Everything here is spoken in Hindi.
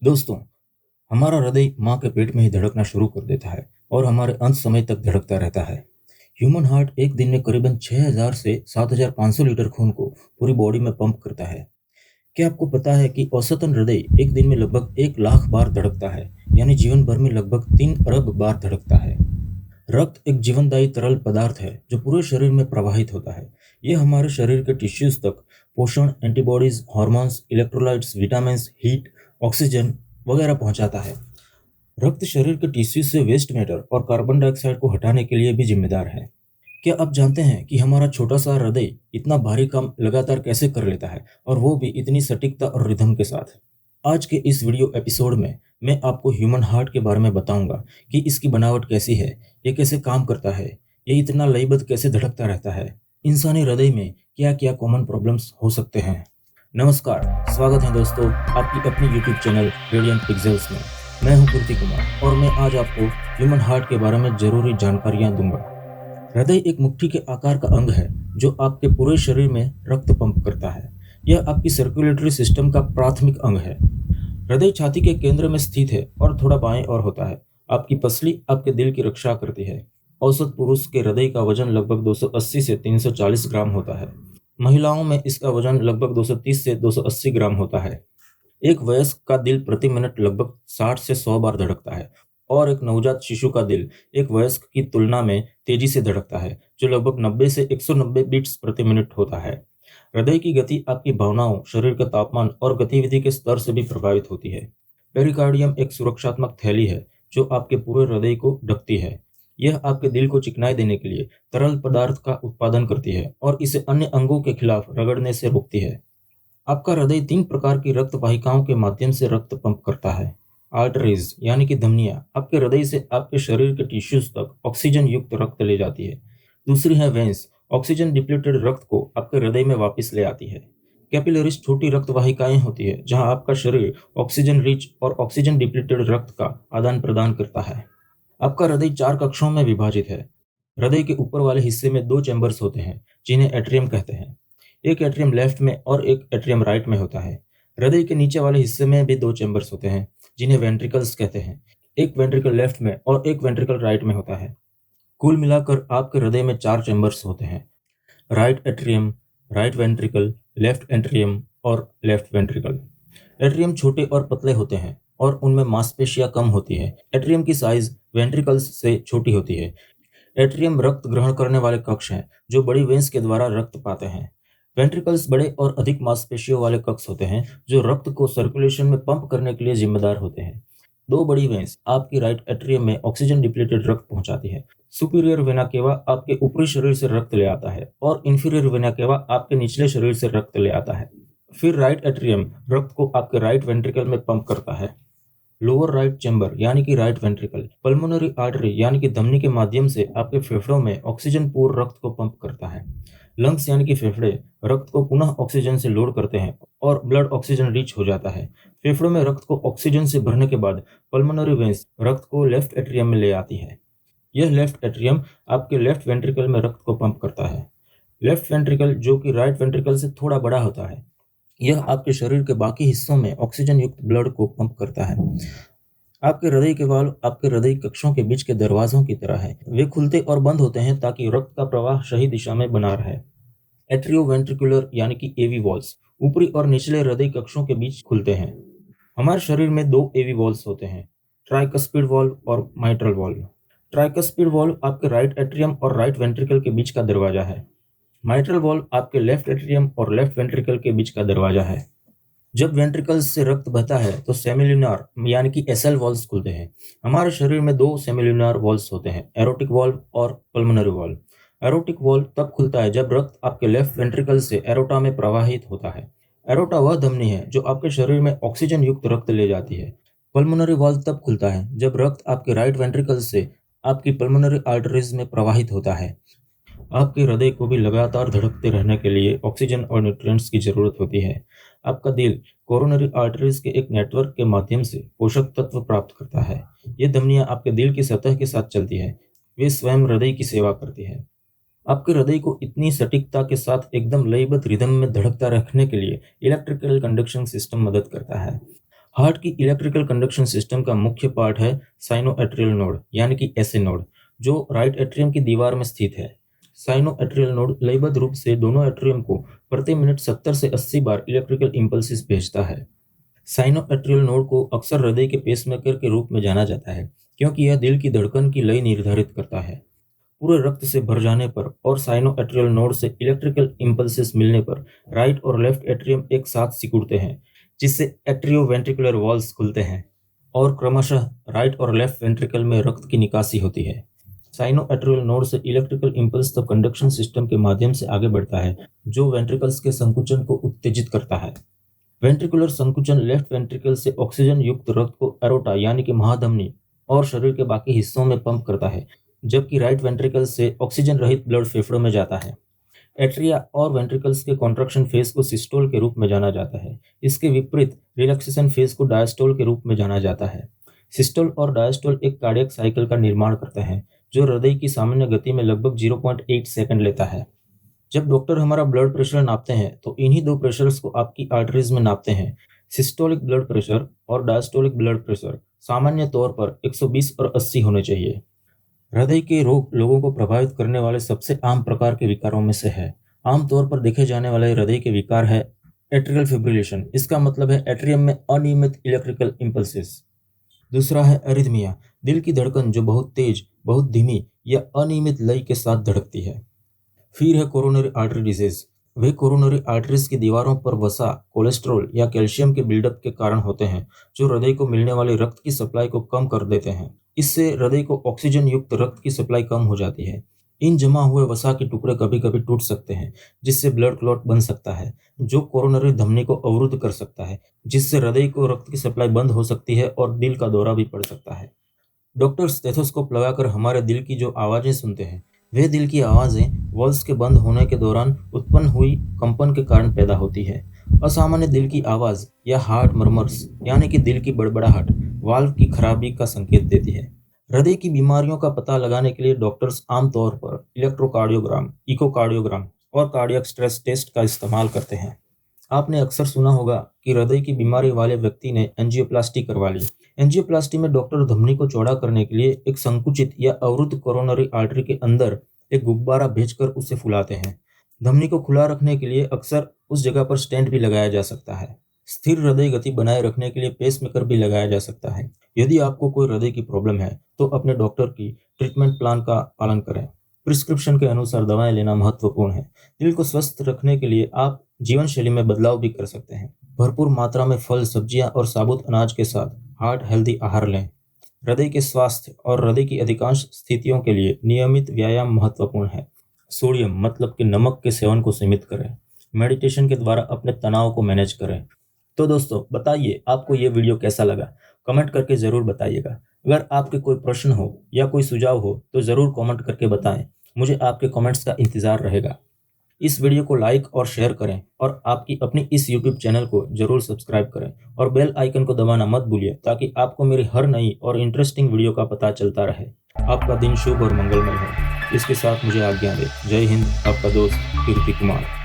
दोस्तों, हमारा हृदय माँ के पेट में ही धड़कना शुरू कर देता है और हमारे अंत समय तक धड़कता रहता है। ह्यूमन हार्ट एक दिन में करीबन 6000 से 7500 लीटर खून को पूरी बॉडी में पंप करता है। क्या आपको पता है कि औसतन हृदय एक दिन में लगभग 1 लाख बार धड़कता है, यानी जीवन भर में लगभग 3 अरब बार धड़कता है। रक्त एक जीवनदायी तरल पदार्थ है जो पूरे शरीर में प्रवाहित होता है। यह हमारे शरीर के टिश्यूज तक पोषण, antibodies, hormones, electrolytes, vitamins, heat, oxygen वगैरह पहुंचाता है। रक्त शरीर के टिश्यू से वेस्ट मैटर और कार्बन डाइऑक्साइड को हटाने के लिए भी जिम्मेदार है। क्या आप जानते हैं कि हमारा छोटा सा हृदय इतना भारी काम लगातार कैसे कर लेता है, और वो भी इतनी सटीकता और रिदम के साथ? आज के इस वीडियो एपिसोड में मैं आपको ह्यूमन हार्ट के बारे में बताऊंगा कि इसकी बनावट कैसी है, ये कैसे काम करता है, ये इतना लयबद्ध कैसे धड़कता रहता है, इंसानी हृदय में क्या क्या कॉमन प्रॉब्लम्स हो सकते हैं। नमस्कार, स्वागत है दोस्तों आपकी अपनी यूट्यूब चैनल रेडियंट पिक्सेल्स में। मैं हूं कीर्ति कुमार और मैं आज आपको ह्यूमन हार्ट के बारे में जरूरी जानकारियां दूंगा। हृदय एक मुट्ठी के आकार का अंग है जो आपके पूरे शरीर में रक्त पंप करता है। यह आपकी सर्कुलेटरी सिस्टम का प्राथमिक अंग है। हृदय छाती के केंद्र में स्थित है और थोड़ा बाएं ओर होता है। आपकी पसली आपके दिल की रक्षा करती है। औसत पुरुष के हृदय का वजन लगभग 280 से 340 ग्राम होता है। महिलाओं में इसका वजन लगभग 230 से 280 ग्राम होता है। एक वयस्क का दिल प्रति मिनट लगभग 60 से 100 बार धड़कता है, और एक नवजात शिशु का दिल एक वयस्क की तुलना में तेजी से धड़कता है, जो लगभग 90 से 190 बीट्स प्रति मिनट होता है। हृदय की गति आपकी भावनाओं, शरीर का तापमान और गतिविधि के स्तर से भी प्रभावित होती है। पेरिकार्डियम एक सुरक्षात्मक थैली है जो आपके पूरे हृदय को ढकती है। यह आपके दिल को चिकनाई देने के लिए तरल पदार्थ का उत्पादन करती है और इसे अन्य अंगों के खिलाफ रगड़ने से रोकती है। आपका हृदय 3 प्रकार की रक्त वाहिकाओं के माध्यम से रक्त पंप करता है। आर्टरीज यानी कि धमनियां आपके हृदय से आपके शरीर के टिश्यूज तक ऑक्सीजन युक्त रक्त ले जाती है। दूसरी है वेंस, ऑक्सीजन डिप्लीटेड रक्त को आपके हृदय में वापस ले आती है। कैपिलरीज छोटी रक्त वाहिकाएं होती है जहां आपका शरीर ऑक्सीजन रिच और ऑक्सीजन डिप्लीटेड रक्त का आदान प्रदान करता है। आपका हृदय 4 कक्षों में विभाजित है। हृदय के ऊपर वाले हिस्से में 2 चैम्बर्स होते हैं जिन्हें एट्रियम कहते हैं। एक एट्रियम लेफ्ट में और एक एट्रियम राइट में होता है। हृदय के नीचे वाले हिस्से में भी 2 चैम्बर्स होते हैं जिन्हें वेंट्रिकल्स कहते हैं। एक वेंट्रिकल लेफ्ट में और एक वेंट्रिकल राइट में होता है। कुल मिलाकर आपके हृदय में 4 चैम्बर्स होते हैं: right atrium, right ventricle, left atrium और लेफ्ट वेंट्रिकल। एट्रियम छोटे और पतले होते हैं और उनमें मांसपेशियां कम होती है। एट्रियम की साइज वेंट्रिकल्स से छोटी होती है। एट्रियम रक्त ग्रहण करने वाले कक्ष हैं जो बड़ी वेंस के द्वारा रक्त पाते हैं। वेंट्रिकल्स बड़े और अधिक मांसपेशियों वाले कक्ष होते हैं जो रक्त को सर्कुलेशन में पंप करने के लिए जिम्मेदार होते हैं। 2 बड़ी वेंस आपकी राइट एट्रियम में ऑक्सीजन डिप्लीटेड रक्त पहुंचाती है। सुपीरियर वेना केवा आपके ऊपरी शरीर से रक्त ले आता है और इंफीरियर वेना केवा आपके निचले शरीर से रक्त ले आता है। फिर राइट एट्रियम रक्त को आपके राइट वेंट्रिकल में पंप करता है। लोअर राइट चैम्बर यानी कि राइट वेंट्रिकल पल्मोनरी आर्टरी यानी कि धमनी के माध्यम से आपके फेफड़ों में ऑक्सीजन पूर्ण रक्त को पंप करता है। लंग्स यानी कि फेफड़े रक्त को पुनः ऑक्सीजन से लोड करते हैं और ब्लड ऑक्सीजन रिच हो जाता है। फेफड़ों में रक्त को ऑक्सीजन से भरने के बाद पल्मोनरी वेंस रक्त को लेफ्ट एट्रियम में ले आती है। यह लेफ्ट एट्रियम आपके लेफ्ट वेंट्रिकल में रक्त को पंप करता है। लेफ्ट वेंट्रिकल, जो कि राइट वेंट्रिकल से थोड़ा बड़ा होता है, यह आपके शरीर के बाकी हिस्सों में ऑक्सीजन युक्त ब्लड को पंप करता है। आपके हृदय के वाल्व आपके हृदय कक्षों के बीच के दरवाजों की तरह है। वे खुलते और बंद होते हैं ताकि रक्त का प्रवाह सही दिशा में बना रहे। एट्रियोवेंट्रिकुलर यानी कि एवी वॉल्स ऊपरी और निचले हृदय कक्षों के बीच खुलते हैं। हमारे शरीर में 2 एवी वॉल्स होते हैं: ट्राइकस्पिड वॉल्व और माइट्रल वॉल्व। ट्राइकस्पिड वॉल्व आपके राइट एट्रियम और राइट वेंट्रिकल के बीच का दरवाजा है। माइट्रल वॉल्व आपके लेफ्ट एट्रियम और लेफ्ट वेंट्रिकल के बीच का दरवाजा है। जब वेंट्रिकल्स से रक्त बहता है तो सेमिल्यूनर यानी कि एसएल वॉल्व्स खुलते हैं। हमारे शरीर में 2 सेमिल्यूनर वॉल्व्स होते हैं: एरोटिक वॉल्व और पल्मोनरी वॉल्व। एरोटिक वॉल्व तब खुलता है जब रक्त आपके लेफ्ट वेंट्रिकल से एरोटा में प्रवाहित होता है। एरोटा वह धमनी है जो आपके शरीर में ऑक्सीजन युक्त रक्त ले जाती है। पल्मोनरी वॉल्व तब खुलता है जब रक्त आपके राइट वेंट्रिकल से आपकी पल्मोनरी आर्टरीज में प्रवाहित होता है। आपके हृदय को भी लगातार धड़कते रहने के लिए ऑक्सीजन और न्यूट्रिएंट्स की जरूरत होती है। आपका दिल कोरोनरी आर्टरीज के एक नेटवर्क के माध्यम से पोषक तत्व प्राप्त करता है। ये धमनियां आपके दिल की सतह के साथ चलती है। वे स्वयं हृदय की सेवा करती है। आपके हृदय को इतनी सटीकता के साथ एकदम लयबद्ध रिदम में धड़कता रखने के लिए इलेक्ट्रिकल कंडक्शन सिस्टम मदद करता है। हार्ट की इलेक्ट्रिकल कंडक्शन सिस्टम का मुख्य पार्ट है साइनोएट्रियल नोड यानी कि एसए नोड, जो राइट एट्रियम की दीवार में स्थित है। साइनोएट्रियल नोड लयबद्ध रूप से दोनों एट्रियम को प्रति मिनट 70 से 80 बार इलेक्ट्रिकल इंपल्सिस भेजता है। साइनोएट्रियल नोड को अक्सर हृदय के पेसमेकर के रूप में जाना जाता है, क्योंकि यह दिल की धड़कन की लय निर्धारित करता है। पूरे रक्त से भर जाने पर और साइनोएट्रियल नोड से इलेक्ट्रिकल इंपल्सेस मिलने पर राइट और लेफ्ट एट्रियम एक साथ सिकुड़ते हैं, जिससे एट्रियोवेंट्रिकुलर वॉल्स खुलते हैं और क्रमशः राइट और लेफ्ट वेंट्रिकल में रक्त की निकासी होती है। साइनोएट्रियल नोड से इलेक्ट्रिकल इंपल्स तब कंडक्शन सिस्टम के माध्यम से आगे बढ़ता है, जो वेंट्रिकल्स के संकुचन को उत्तेजित करता है। वेंट्रिकुलर संकुचन लेफ्ट वेंट्रिकल से ऑक्सीजन युक्त रक्त को एरोटा यानी कि महाधमनी और शरीर के बाकी हिस्सों में पंप करता है, जबकि राइट वेंट्रिकल से ऑक्सीजन रहित ब्लड फेफड़ों में जाता है। एट्रिया और वेंट्रिकल्स के कॉन्ट्रैक्शन फेज को सिस्टोल के रूप में जाना जाता है। इसके विपरीत रिलैक्सेशन फेज को डायस्टोल के रूप में जाना जाता है। सिस्टोल और डायस्टोल एक कार्डियक साइकिल का निर्माण करते हैं, जो हृदय की सामान्य गति में लगभग 0.8 सेकंड लेता है। जब डॉक्टर हमारा ब्लड प्रेशर नापते हैं तो इन्हीं दो प्रेशर्स को आपकी आर्टरीज में नापते हैं। सिस्टोलिक ब्लड प्रेशर और डायस्टोलिक ब्लड प्रेशर सामान्य तौर पर 120 और 80 होने चाहिए। हृदय के रोग लोगों को प्रभावित करने वाले सबसे आम प्रकार के विकारों में से है। आमतौर पर देखे जाने वाले हृदय के विकार है एट्रियल फिब्रिलेशन। इसका मतलब है एट्रियम में अनियमित इलेक्ट्रिकल इंपल्सेस। दूसरा है एरिथमिया, दिल की धड़कन जो बहुत तेज, बहुत धीमी या अनियमित लय के साथ धड़कती है। फिर है कोरोनरी आर्टरी डिजीज। वे कोरोनरी आर्टरीज की दीवारों पर वसा, कोलेस्ट्रॉल या कैल्शियम के बिल्डअप के कारण होते हैं, जो हृदय को मिलने वाले रक्त की सप्लाई को कम कर देते हैं। इससे हृदय को ऑक्सीजन युक्त रक्त की सप्लाई कम हो जाती है। इन जमा हुए वसा के टुकड़े कभी कभी टूट सकते हैं, जिससे ब्लड क्लॉट बन सकता है, जो कोरोनरी धमनी को अवरुद्ध कर सकता है, जिससे हृदय को रक्त की सप्लाई बंद हो सकती है और दिल का दौरा भी पड़ सकता है। डॉक्टर स्टेथोस्कोप लगाकर हमारे दिल की जो आवाज़ें सुनते हैं, वे दिल की आवाज़ें वॉल्स के बंद होने के दौरान उत्पन्न हुई कंपन के कारण पैदा होती है। असामान्य दिल की आवाज़ या हार्ट मर्मर्स यानी कि दिल की बड़बड़ाहट वाल्व की खराबी का संकेत देती है। हृदय की बीमारियों का पता लगाने के लिए डॉक्टर्स आमतौर पर इलेक्ट्रोकार्डियोग्राम, इकोकार्डियोग्राम और कार्डियक स्ट्रेस टेस्ट का इस्तेमाल करते हैं। आपने अक्सर सुना होगा कि हृदय की बीमारी वाले व्यक्ति ने एंजियोप्लास्टी करवा ली। एंजियोप्लास्टी में डॉक्टर धमनी को चौड़ा करने के लिए एक संकुचित या अवरुद्ध कोरोनरी आर्टरी के अंदर एक गुब्बारा भेजकर उसे फुलाते हैं। धमनी को खुला रखने के लिए अक्सर उस जगह पर स्टेंट भी लगाया जा सकता है। स्थिर हृदय गति बनाए रखने के लिए पेसमेकर भी लगाया जा सकता है। यदि आपको कोई हृदय की प्रॉब्लम है तो अपने डॉक्टर की ट्रीटमेंट प्लान का पालन करें। प्रिस्क्रिप्शन के अनुसार दवाएं लेना महत्वपूर्ण है। दिल को स्वस्थ रखने के लिए आप जीवन शैली में बदलाव भी कर सकते हैं। भरपूर मात्रा में फल, सब्जियां और साबुत अनाज के साथ हार्ट हेल्दी आहार लें। हृदय के स्वास्थ्य और हृदय की अधिकांश स्थितियों के लिए नियमित व्यायाम महत्वपूर्ण है। सोडियम मतलब कि नमक के सेवन को सीमित करें। मेडिटेशन के द्वारा अपने तनाव को मैनेज करें। तो दोस्तों, बताइए आपको ये वीडियो कैसा लगा, कमेंट करके ज़रूर बताइएगा। अगर आपके कोई प्रश्न हो या कोई सुझाव हो तो ज़रूर कमेंट करके बताएं। मुझे आपके कमेंट्स का इंतज़ार रहेगा। इस वीडियो को लाइक और शेयर करें और आपकी अपनी इस यूट्यूब चैनल को ज़रूर सब्सक्राइब करें और बेल आइकन को दबाना मत भूलिए, ताकि आपको मेरी हर नई और इंटरेस्टिंग वीडियो का पता चलता रहे। आपका दिन शुभ और मंगलमय हो। इसके साथ मुझे आज्ञा दें। जय हिंद, आपका दोस्त कीर्ति कुमार।